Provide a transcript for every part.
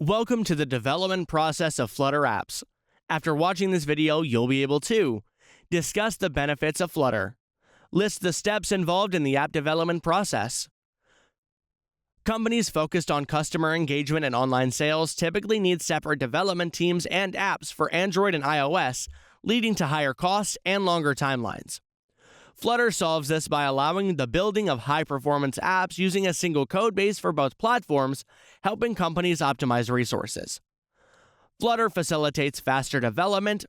Welcome to the development process of Flutter apps. After watching this video, you'll be able to discuss the benefits of Flutter, list the steps involved in the app development process. Companies focused on customer engagement and online sales typically need separate development teams and apps for Android and iOS, leading to higher costs and longer timelines. Flutter solves this by allowing the building of high-performance apps using a single code base for both platforms, helping companies optimize resources. Flutter facilitates faster development,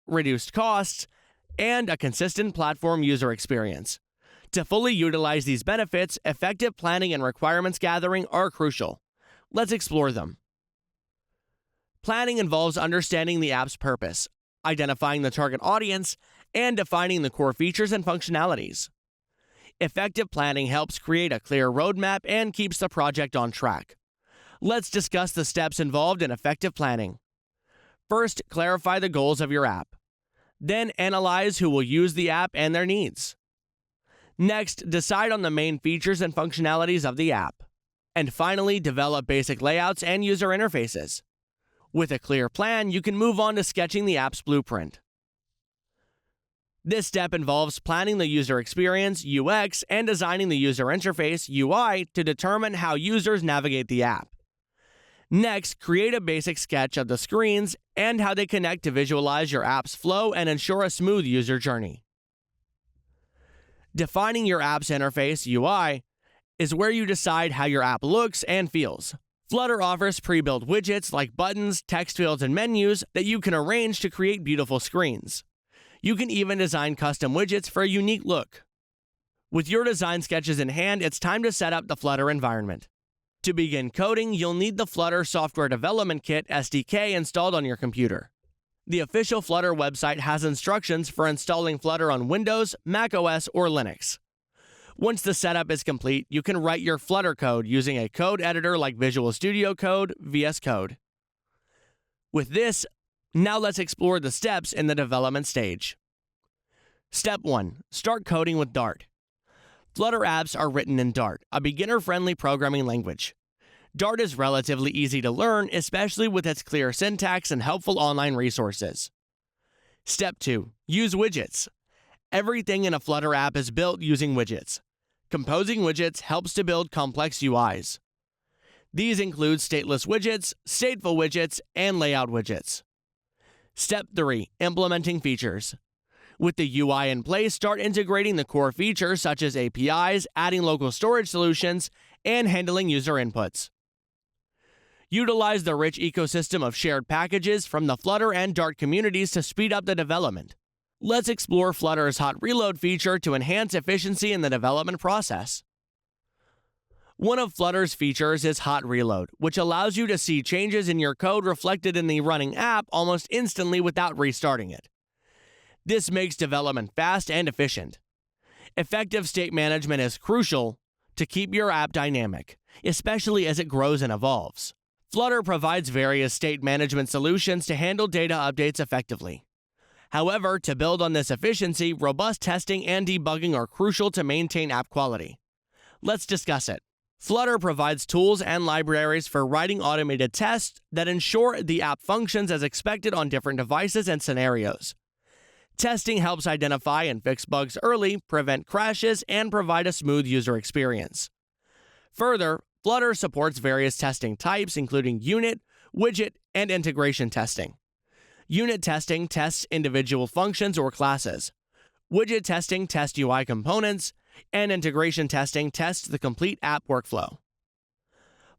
reduced costs, and a consistent platform user experience. To fully utilize these benefits, effective planning and requirements gathering are crucial. Let's explore them. Planning involves understanding the app's purpose, identifying the target audience, and defining the core features and functionalities. Effective planning helps create a clear roadmap and keeps the project on track. Let's discuss the steps involved in effective planning. First, clarify the goals of your app. Then, analyze who will use the app and their needs. Next, decide on the main features and functionalities of the app. And finally, develop basic layouts and user interfaces. With a clear plan, you can move on to sketching the app's blueprint. This step involves planning the user experience, UX, and designing the user interface, UI, to determine how users navigate the app. Next, create a basic sketch of the screens and how they connect to visualize your app's flow and ensure a smooth user journey. Defining your app's interface, UI, is where you decide how your app looks and feels. Flutter offers pre-built widgets like buttons, text fields, and menus that you can arrange to create beautiful screens. You can even design custom widgets for a unique look. With your design sketches in hand, it's time to set up the Flutter environment. To begin coding, you'll need the Flutter Software Development Kit (SDK) installed on your computer. The official Flutter website has instructions for installing Flutter on Windows, macOS, or Linux. Once the setup is complete, you can write your Flutter code using a code editor like Visual Studio Code, VS Code. With this, now let's explore the steps in the development stage. Step 1. Start coding with Dart. Flutter apps are written in Dart, a beginner-friendly programming language. Dart is relatively easy to learn, especially with its clear syntax and helpful online resources. Step 2. Use widgets. Everything in a Flutter app is built using widgets. Composing widgets helps to build complex UIs. These include stateless widgets, stateful widgets, and layout widgets. Step 3. Implementing features. With the UI in place, start integrating the core features such as APIs, adding local storage solutions, and handling user inputs. Utilize the rich ecosystem of shared packages from the Flutter and Dart communities to speed up the development. Let's explore Flutter's hot reload feature to enhance efficiency in the development process. One of Flutter's features is hot reload, which allows you to see changes in your code reflected in the running app almost instantly without restarting it. This makes development fast and efficient. Effective state management is crucial to keep your app dynamic, especially as it grows and evolves. Flutter provides various state management solutions to handle data updates effectively. However, to build on this efficiency, robust testing and debugging are crucial to maintain app quality. Let's discuss it. Flutter provides tools and libraries for writing automated tests that ensure the app functions as expected on different devices and scenarios. Testing helps identify and fix bugs early, prevent crashes, and provide a smooth user experience. Further, Flutter supports various testing types, including unit, widget, and integration testing. Unit testing tests individual functions or classes. Widget testing tests UI components, and integration testing tests the complete app workflow.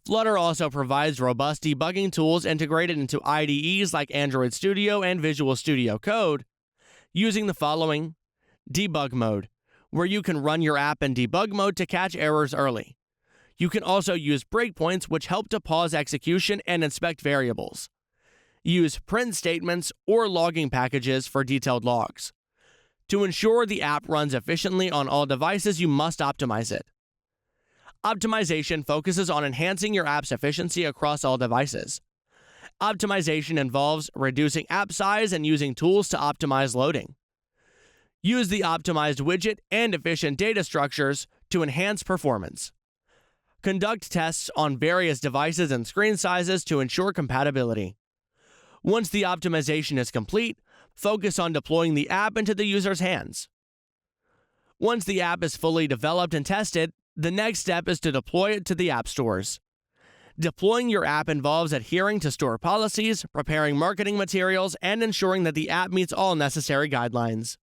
Flutter also provides robust debugging tools integrated into IDEs like Android Studio and Visual Studio Code, using the following: debug mode, where you can run your app in debug mode to catch errors early. You can also use breakpoints, which help to pause execution and inspect variables. Use print statements or logging packages for detailed logs. To ensure the app runs efficiently on all devices, you must optimize it. Optimization focuses on enhancing your app's efficiency across all devices. Optimization involves reducing app size and using tools to optimize loading. Use the optimized widget and efficient data structures to enhance performance. Conduct tests on various devices and screen sizes to ensure compatibility. Once the optimization is complete, focus on deploying the app into the user's hands. Once the app is fully developed and tested, the next step is to deploy it to the app stores. Deploying your app involves adhering to store policies, preparing marketing materials, and ensuring that the app meets all necessary guidelines.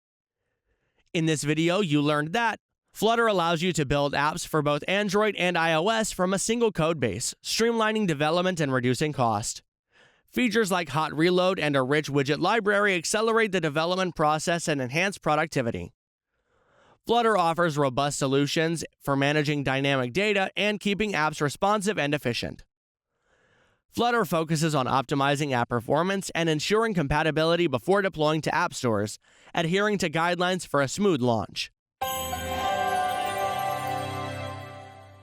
In this video, you learned that Flutter allows you to build apps for both Android and iOS from a single codebase, streamlining development and reducing cost. Features like hot reload and a rich widget library accelerate the development process and enhance productivity. Flutter offers robust solutions for managing dynamic data and keeping apps responsive and efficient. Flutter focuses on optimizing app performance and ensuring compatibility before deploying to app stores, adhering to guidelines for a smooth launch.